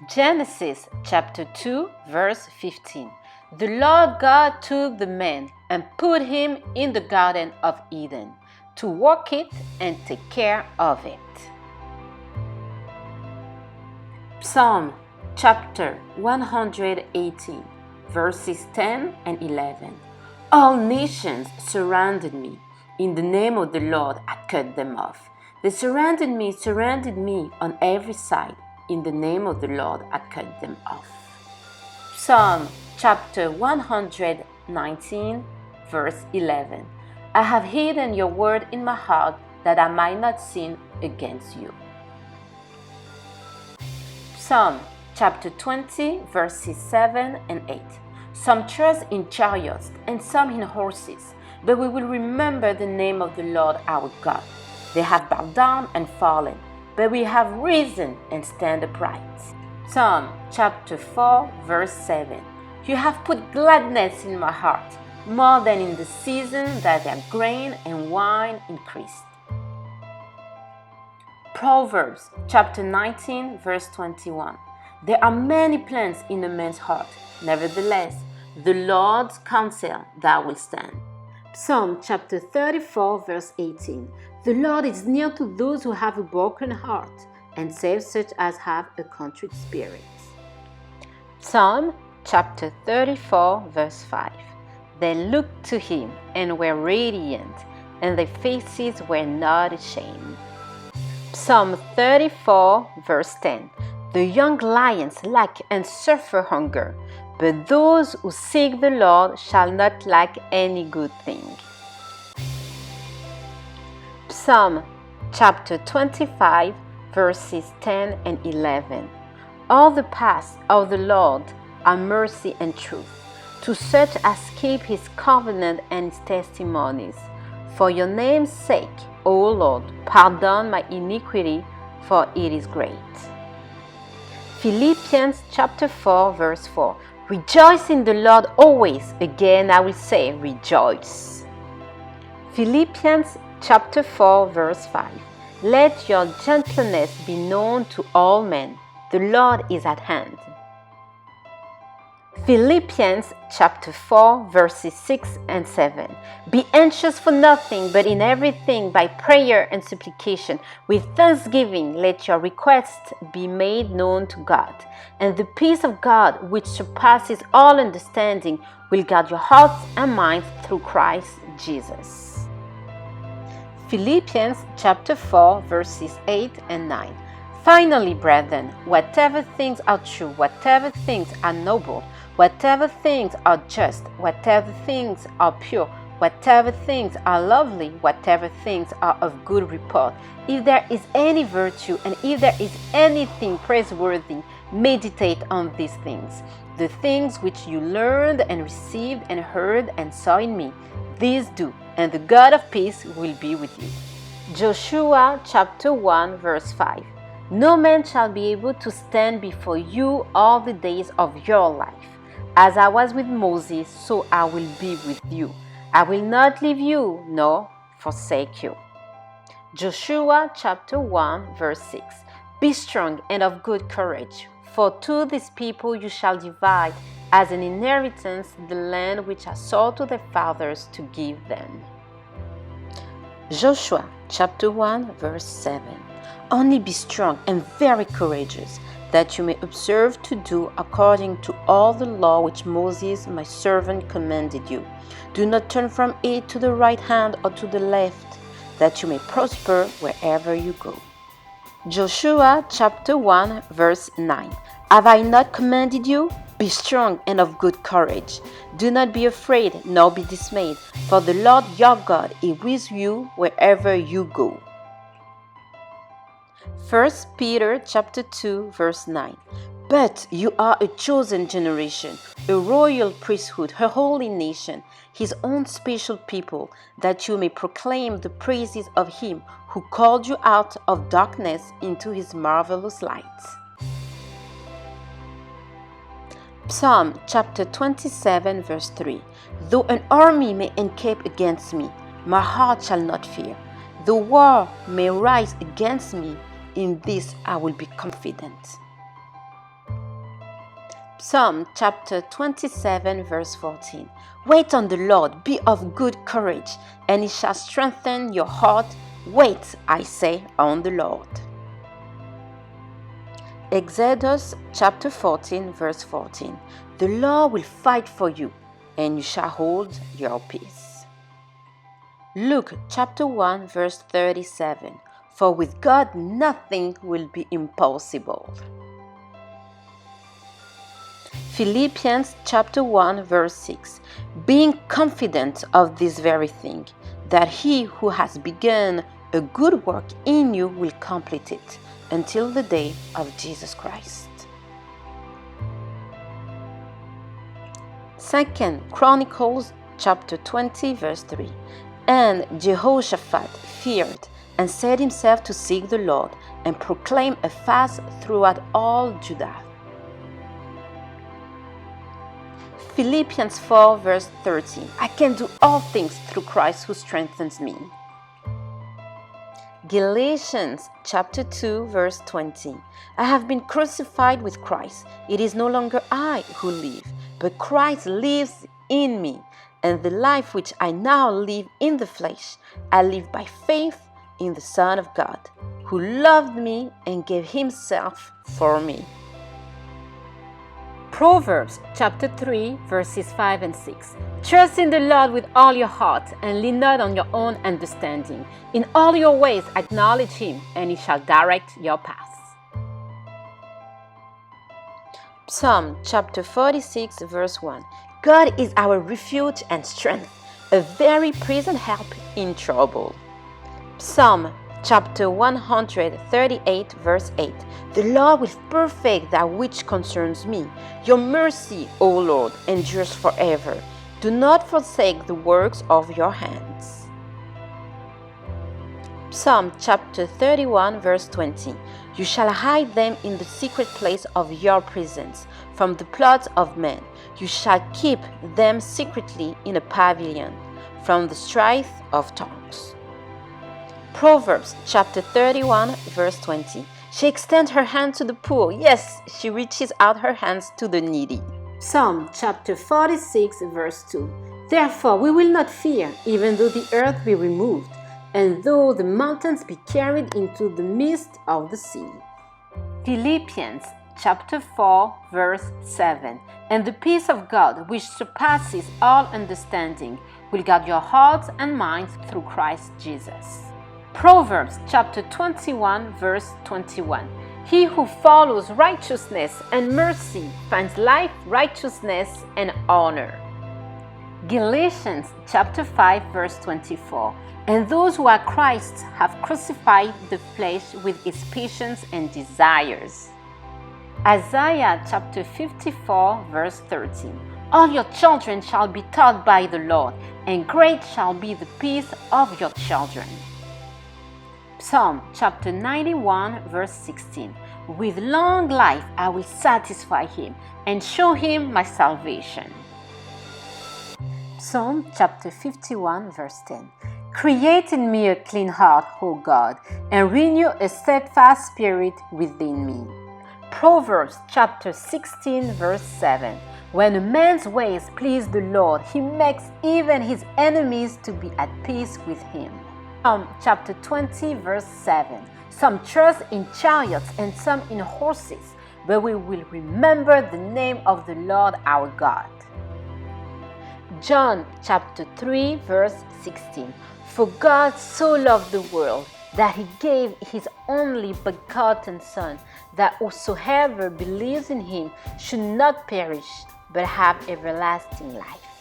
Genesis chapter 2 verse 15. The Lord God took the man and put him in the Garden of Eden to work it and take care of it. Psalm chapter 118 verses 10 and 11. All nations surrounded me. In the name of the Lord I cut them off. They surrounded me on every side. In the name of the Lord I cut them off. Psalm chapter 119 verse 11. I have hidden your word in my heart that I might not sin against you. Psalm chapter 20 verses 7 and 8. Some trust in chariots and some in horses, but we will remember the name of the Lord our God. They have bowed down and fallen, but we have risen and stand upright. Psalm chapter 4 verse 7. You have put gladness in my heart, more than in the season that their grain and wine increased. Proverbs chapter 19 verse 21. There are many plans in a man's heart, nevertheless, the Lord's counsel that will stand. Psalm chapter 34 verse 18. The Lord is near to those who have a broken heart and saves such as have a contrite spirit. Psalm chapter 34 verse 5. They looked to him and were radiant, and their faces were not ashamed. Psalm 34 verse 10. The young lions lack and suffer hunger, but those who seek the Lord shall not lack any good thing. Psalm chapter 25 verses 10 and 11. All the paths of the Lord are mercy and truth, to such as keep his covenant and his testimonies. For your name's sake, O Lord, pardon my iniquity, for it is great. Philippians chapter 4 verse 4. Rejoice in the Lord always. Again I will say, rejoice. Philippians chapter 4 verse 5. Let your gentleness be known to all men. The Lord is at hand. Philippians chapter 4 verses 6 and 7. Be anxious for nothing, but in everything by prayer and supplication with thanksgiving let your requests be made known to God, and the peace of God which surpasses all understanding will guard your hearts and minds through Christ Jesus. Philippians chapter 4 verses 8 and 9. Finally, brethren, whatever things are true, whatever things are noble, whatever things are just, whatever things are pure, whatever things are lovely, whatever things are of good report, if there is any virtue and if there is anything praiseworthy, meditate on these things. The things which you learned and received and heard and saw in me, these do, and the God of peace will be with you. Joshua chapter 1 verse 5. No man shall be able to stand before you all the days of your life. As I was with Moses, so I will be with you. I will not leave you nor forsake you. Joshua chapter 1 verse 6. Be strong and of good courage, for to this people you shall divide as an inheritance the land which I swore to their fathers to give them. Joshua chapter 1 verse 7. Only be strong and very courageous, that you may observe to do according to all the law which Moses my servant commanded you. Do not turn from it to the right hand or to the left, that you may prosper wherever you go. Joshua chapter 1 verse 9. Have I not commanded you? Be strong and of good courage. Do not be afraid nor be dismayed, for the Lord your God is with you wherever you go. 1 Peter chapter 2 verse 9. But you are a chosen generation, a royal priesthood, a holy nation, his own special people, that you may proclaim the praises of him who called you out of darkness into his marvelous light. Psalm chapter 27 verse 3. Though an army may encamp against me, my heart shall not fear. Though war may rise against me, in this I will be confident. Psalm chapter 27 verse 14. Wait on the Lord, be of good courage, and he shall strengthen your heart. Wait, I say, on the Lord. Exodus chapter 14 verse 14. The Lord will fight for you, and you shall hold your peace. Luke chapter 1 verse 37. For with God nothing will be impossible. Philippians chapter 1 verse 6. Being confident of this very thing, that he who has begun a good work in you will complete it until the day of Jesus Christ. 2 Chronicles chapter 20 verse 3. And Jehoshaphat feared and set himself to seek the Lord and proclaim a fast throughout all Judah. Philippians 4 verse 13. I can do all things through Christ who strengthens me. Galatians chapter 2 verse 20. I have been crucified with Christ. It is no longer I who live, but Christ lives in me. And the life which I now live in the flesh, I live by faith in the Son of God, who loved me and gave himself for me. Proverbs chapter 3 verses 5 and 6. Trust in the Lord with all your heart and lean not on your own understanding. In all your ways acknowledge him, and he shall direct your paths. Psalm chapter 46 verse 1. God is our refuge and strength, a very present help in trouble. Psalm chapter 138 verse 8. The Lord will perfect that which concerns me. Your mercy, O Lord, endures forever. Do not forsake the works of your hands. Psalm chapter 31 verse 20. You shall hide them in the secret place of your presence, from the plots of men. You shall keep them secretly in a pavilion, from the strife of tongues. Proverbs chapter 31 verse 20. She extends her hand to the poor. Yes, she reaches out her hands to the needy. Psalm chapter 46 verse 2. Therefore we will not fear, even though the earth be removed, and though the mountains be carried into the midst of the sea. Philippians chapter 4 verse 7. And the peace of God, which surpasses all understanding, will guard your hearts and minds through Christ Jesus. Proverbs chapter 21 verse 21. He who follows righteousness and mercy finds life, righteousness, and honor. Galatians chapter 5 verse 24. And those who are Christ's have crucified the flesh with its passions and desires. Isaiah chapter 54 verse 13. All your children shall be taught by the Lord, and great shall be the peace of your children. Psalm chapter 91 verse 16. With long life I will satisfy him and show him my salvation. Psalm chapter 51 verse 10. Create in me a clean heart, O God, and renew a steadfast spirit within me. Proverbs chapter 16 verse 7. When a man's ways please the Lord, he makes even his enemies to be at peace with him. Psalm chapter 20 verse 7. Some trust in chariots and some in horses, but we will remember the name of the Lord our God. John chapter 3 verse 16. For God so loved the world that he gave his only begotten Son, that whosoever believes in him should not perish, but have everlasting life.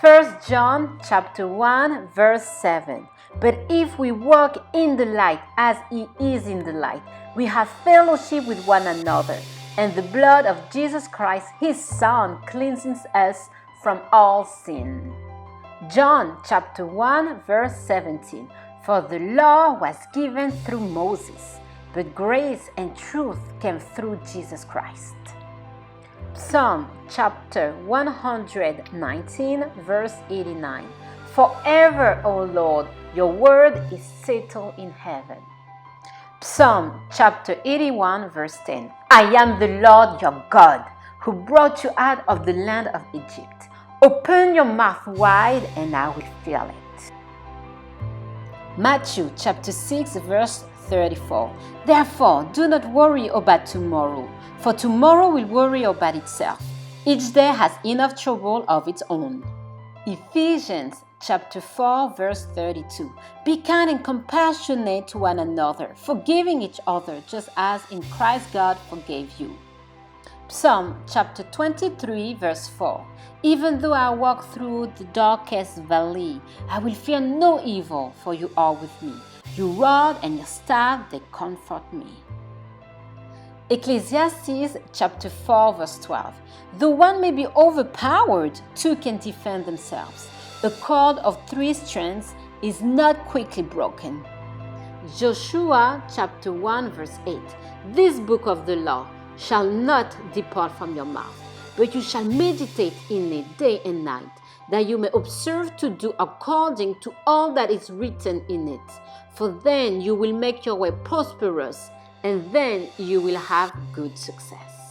1 John chapter 1 verse 7. But if we walk in the light as he is in the light, we have fellowship with one another, and the blood of Jesus Christ, his Son, cleanses us from all sin. John chapter 1 verse 17. For the law was given through Moses, but grace and truth came through Jesus Christ. Psalm chapter 119 verse 89. Forever, O Lord, your word is settled in heaven. Psalm chapter 81 verse 10. I am the Lord your God, who brought you out of the land of Egypt. Open your mouth wide and I will fill it. Matthew chapter 6 verse 34. Therefore, do not worry about tomorrow, for tomorrow will worry about itself. Each day has enough trouble of its own. Ephesians chapter 4 verse 32. Be kind and compassionate to one another, forgiving each other just as in Christ God forgave you. Psalm chapter 23 verse 4. Even though I walk through the darkest valley, I will fear no evil, for you are with me. Your rod and your staff, they comfort me. Ecclesiastes chapter 4 verse 12. Though one may be overpowered, two can defend themselves. A cord of 3 strands is not quickly broken. Joshua chapter 1 verse 8. This book of the law shall not depart from your mouth, but you shall meditate in it day and night, that you may observe to do according to all that is written in it. For then you will make your way prosperous, and then you will have good success.